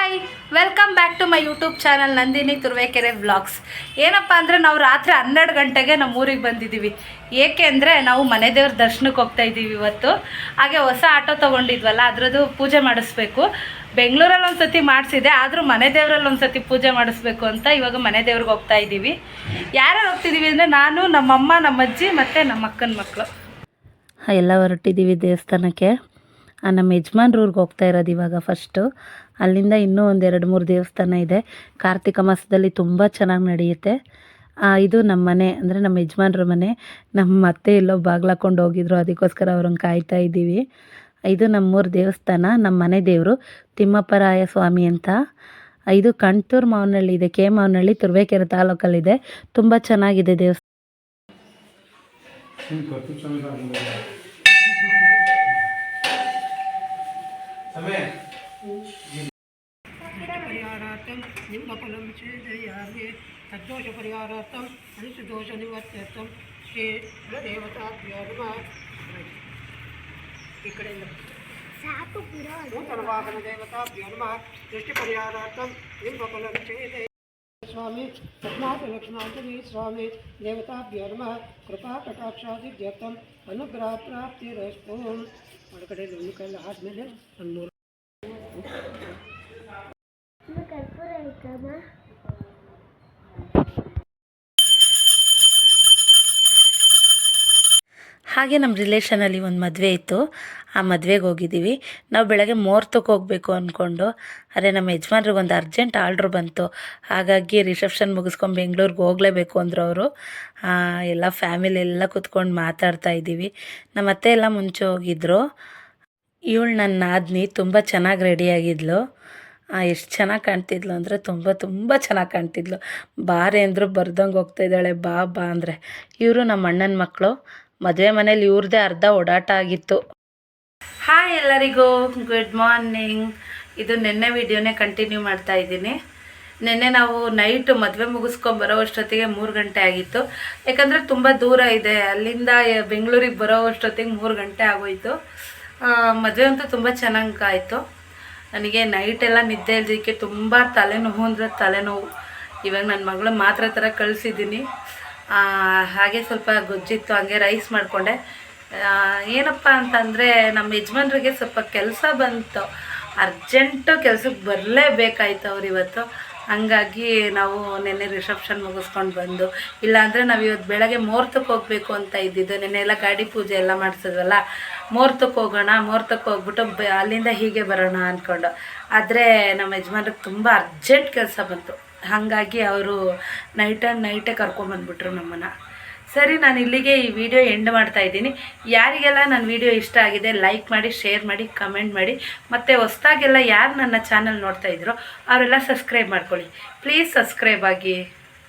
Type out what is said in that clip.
Hi, welcome back to my YouTube channel Nandini Turuvekere vlogs. ಏನಪ್ಪ ಅಂದರೆ ನಾವು ರಾತ್ರಿ 12 ಗಂಟೆಗೆ ನಮ್ಮ ಊರಿಗೆ ಬಂದಿದ್ದೀವಿ. ಏಕೆ ಅಂದರೆ ನಾವು ಮನೆ ದೇವ್ರ ದರ್ಶನಕ್ಕೆ ಹೋಗ್ತಾ ಇದ್ದೀವಿ ಇವತ್ತು. ಹಾಗೆ ಹೊಸ ಆಟೋ ತೊಗೊಂಡಿದ್ವಲ್ಲ, ಅದರದ್ದು ಪೂಜೆ ಮಾಡಿಸ್ಬೇಕು. ಬೆಂಗಳೂರಲ್ಲಿ ಒಂದು ಸತಿ ಮಾಡಿಸಿದೆ, ಆದರೂ ಮನೆ ದೇವರಲ್ಲಿ ಒಂದು ಸತಿ ಪೂಜೆ ಮಾಡಿಸ್ಬೇಕು ಅಂತ ಇವಾಗ ಮನೆ ದೇವ್ರಿಗೆ ಹೋಗ್ತಾ ಇದ್ದೀವಿ. ಯಾರು ಹೋಗ್ತಿದ್ದೀವಿ ಅಂದರೆ ನಾನು, ನಮ್ಮಮ್ಮ, ನಮ್ಮ ಅಜ್ಜಿ ಮತ್ತು ನಮ್ಮ ಅಕ್ಕನ ಮಕ್ಕಳು ಎಲ್ಲ ಹೊರಟಿದ್ದೀವಿ ದೇವಸ್ಥಾನಕ್ಕೆ. ನಮ್ಮ ಯಜಮಾನ್ರೂರ್ಗೆ ಹೋಗ್ತಾ ಇರೋದು ಇವಾಗ ಫಸ್ಟು. ಅಲ್ಲಿಂದ ಇನ್ನೂ ಒಂದು 2-3 ದೇವಸ್ಥಾನ ಇದೆ. ಕಾರ್ತಿಕ ಮಾಸದಲ್ಲಿ ತುಂಬ ಚೆನ್ನಾಗಿ ನಡೆಯುತ್ತೆ. ಇದು ನಮ್ಮ ಮನೆ, ಅಂದರೆ ನಮ್ಮ ಯಜಮಾನ್ರ ಮನೆ. ನಮ್ಮ ಅತ್ತೆ ಎಲ್ಲೋ ಬಾಗ್ಲಾಕೊಂಡು ಹೋಗಿದ್ರು, ಅದಕ್ಕೋಸ್ಕರ ಅವ್ರನ್ನ ಕಾಯ್ತಾ ಇದ್ದೀವಿ. ಇದು ನಮ್ಮೂರು ದೇವಸ್ಥಾನ. ನಮ್ಮ ಮನೆ ದೇವರು ತಿಮ್ಮಪ್ಪರಾಯ ಸ್ವಾಮಿ ಅಂತ. ಇದು ಕಣ್ತೂರು ಮಾವನಹಳ್ಳಿ ಇದೆ, ಕೆ ಮಾವನಹಳ್ಳಿ, ತುರುವೇಕೆರೆ ತಾಲೂಕಲ್ಲಿದೆ. ತುಂಬ ಚೆನ್ನಾಗಿದೆ ದೇವಸ್ಥಾನ. ಪರಿಹಾರಾರ್ಥಂ ನಿಮ್ಮ ಫಲಂ ಛೇದಯಾಮಿ ತದ್ದೋಷ ಪರಿಹಾರಾರ್ಥಂ ಅನಿಸುದೋಷ ನಿವರ್ತ್ಯರ್ಥಂ ಶ್ರೀ ಕುಲದೇವತಾಭ್ಯೋ ನಮಃ. ಈ ಕಡೆಯಿಂದ ನೂತನವಾಹನ ದೇವತಾಭ್ಯೋ ನಮಃ. ದೃಷ್ಟಿ ಪರಿಹಾರಾರ್ಥಂ ನಿಮ್ಮ ಫಲಂ ಛೇದಯಾಮಿ ಸ್ವಾಮಿ ಪದ್ಮಾವತಿ ಲಕ್ಷ್ಮಣಾಂಜಲಿ ಸ್ವಾಮಿ ದೇವತಾಭ್ಯೋ ನಮಃ. ಕೃಪಾ ಕಟಾಕ್ಷಾದಿತ್ಯರ್ಥಂ ಅನುಗ್ರಹ ಪ್ರಾಪ್ತಿರಸ್ತು. ಒಳಗಡೆ ಒಂದು ಕೈಲ ಆದಮೇಲೆ ಒಂದು 3 ಹಾಗೆ ನಮ್ಮ ರಿಲೇಷನಲ್ಲಿ ಒಂದು ಮದುವೆ ಇತ್ತು, ಆ ಮದುವೆಗೆ ಹೋಗಿದ್ದೀವಿ. ನಾವು ಬೆಳಗ್ಗೆ ಮುಹೂರ್ತಕ್ಕೆ ಹೋಗಬೇಕು ಅಂದ್ಕೊಂಡು, ಅರೆ ನಮ್ಮ ಯಜಮಾನ್ರಿಗೆ ಒಂದು ಅರ್ಜೆಂಟ್ ಆರ್ಡ್ರ್ ಬಂತು. ಹಾಗಾಗಿ ರಿಸೆಪ್ಷನ್ ಮುಗಿಸ್ಕೊಂಡು ಬೆಂಗಳೂರಿಗೆ ಹೋಗಲೇಬೇಕು ಅಂದರು ಅವರು. ಎಲ್ಲ ಫ್ಯಾಮಿಲಿ ಎಲ್ಲ ಕೂತ್ಕೊಂಡು ಮಾತಾಡ್ತಾ ಇದ್ದೀವಿ. ನಮ್ಮ ಅತ್ತೆ ಎಲ್ಲ ಮುಂಚೆ ಹೋಗಿದ್ದರು. ಇವಳು ನನ್ನ ನಾದಿನಿ ತುಂಬ ಚೆನ್ನಾಗಿ ರೆಡಿಯಾಗಿದ್ಲು. ಎಷ್ಟು ಚೆನ್ನಾಗಿ ಕಾಣ್ತಿದ್ಲು ಅಂದರೆ ತುಂಬ ಚೆನ್ನಾಗಿ ಕಾಣ್ತಿದ್ಲು. ಬಾರೆ ಅಂದರೂ ಬರ್ದಂಗೆ ಹೋಗ್ತಾಯಿದ್ದಾಳೆ, ಬಾ ಬಾ ಅಂದರೆ. ಇವರು ನಮ್ಮ ಅಣ್ಣನ ಮಕ್ಕಳು. ಮದುವೆ ಮನೇಲಿ ಇವ್ರದ್ದೇ ಅರ್ಧ ಓಡಾಟ ಆಗಿತ್ತು. ಹಾಯ್ ಎಲ್ಲರಿಗೂ, ಗುಡ್ ಮಾರ್ನಿಂಗ್. ಇದು ನಿನ್ನೆ ವಿಡಿಯೋನೇ ಕಂಟಿನ್ಯೂ ಮಾಡ್ತಾ ಇದ್ದೀನಿ. ನಿನ್ನೆ ನಾವು ನೈಟು ಮದುವೆ ಮುಗಿಸ್ಕೊಂಡು ಅಷ್ಟೊತ್ತಿಗೆ 3 ಗಂಟೆ ಆಗಿತ್ತು. ಯಾಕಂದರೆ ತುಂಬ ದೂರ ಇದೆ, ಅಲ್ಲಿಂದ ಬೆಂಗಳೂರಿಗೆ ಬರೋ ಅಷ್ಟೊತ್ತಿಗೆ 3 ಗಂಟೆ ಆಗೋಯಿತು. ಮದುವೆ ಅಂತೂ ತುಂಬ ಚೆನ್ನಾಗಿ ಆಯಿತು. ನನಗೆ ನೈಟೆಲ್ಲ ನಿದ್ದೆ ಇಲ್ಲದಕ್ಕೆ ತುಂಬ ತಲೆನೋವು ಅಂದರೆ ತಲೆನೋವು. ಇವಾಗ ನನ್ನ ಮಗಳು ಮಾತ್ರೆ ಥರ ಕಳಿಸಿದ್ದೀನಿ. ಹಾಗೆ ಸ್ವಲ್ಪ ಗೊಜ್ಜಿತ್ತು, ಹಾಗೆ ರೈಸ್ ಮಾಡಿಕೊಂಡೆ. ಏನಪ್ಪ ಅಂತಂದರೆ ನಮ್ಮ ಯಜಮಾನ್ರಿಗೆ ಸ್ವಲ್ಪ ಕೆಲಸ ಬಂತು, ಅರ್ಜೆಂಟು ಕೆಲಸಕ್ಕೆ ಬರಲೇಬೇಕಾಯ್ತು ಅವ್ರು ಇವತ್ತು. ಹಂಗಾಗಿ ನಾವು ನೆನ್ನೆ ರಿಸೆಪ್ಷನ್ ಮುಗಿಸ್ಕೊಂಡು ಬಂದು, ಇಲ್ಲಾಂದರೆ ನಾವು ಇವತ್ತು ಬೆಳಗ್ಗೆ ಮುಹೂರ್ತಕ್ಕೆ ಹೋಗಬೇಕು ಅಂತ ಇದ್ದಿದ್ದು. ನೆನ್ನೆ ಎಲ್ಲ ಗಾಡಿ ಪೂಜೆ ಎಲ್ಲ ಮಾಡಿಸಿದ್ವಲ್ಲ, ಮುಹೂರ್ತಕ್ಕೆ ಹೋಗೋಣ, ಮುಹೂರ್ತಕ್ಕೆ ಹೋಗ್ಬಿಟ್ಟು ಅಲ್ಲಿಂದ ಹೀಗೆ ಬರೋಣ ಅಂದ್ಕೊಂಡು. ಆದರೆ ನಮ್ಮ ಯಜಮಾನ್ರಿಗೆ ತುಂಬ ಅರ್ಜೆಂಟ್ ಕೆಲಸ ಬಂತು. ಹಾಗಾಗಿ ಅವರು ನೈಟೇ ಕರ್ಕೊಂಬಂದ್ಬಿಟ್ರು ನಮ್ಮನ್ನು. ಸರಿ, ನಾನು ಇಲ್ಲಿಗೆ ಈ ವಿಡಿಯೋ ಎಂಡ್ ಮಾಡ್ತಾ ಇದ್ದೀನಿ. ಯಾರಿಗೆಲ್ಲ ನನ್ನ ವಿಡಿಯೋ ಇಷ್ಟ ಆಗಿದೆ ಲೈಕ್ ಮಾಡಿ, ಶೇರ್ ಮಾಡಿ, ಕಮೆಂಟ್ ಮಾಡಿ. ಮತ್ತು ಹೊಸ್ದಾಗೆಲ್ಲ ಯಾರು ನನ್ನ ಚಾನಲ್ ನೋಡ್ತಾ ಇದ್ರೋ ಅವರೆಲ್ಲ ಸಬ್ಸ್ಕ್ರೈಬ್ ಮಾಡ್ಕೊಳ್ಳಿ. ಪ್ಲೀಸ್ ಸಬ್ಸ್ಕ್ರೈಬ್ ಆಗಿ.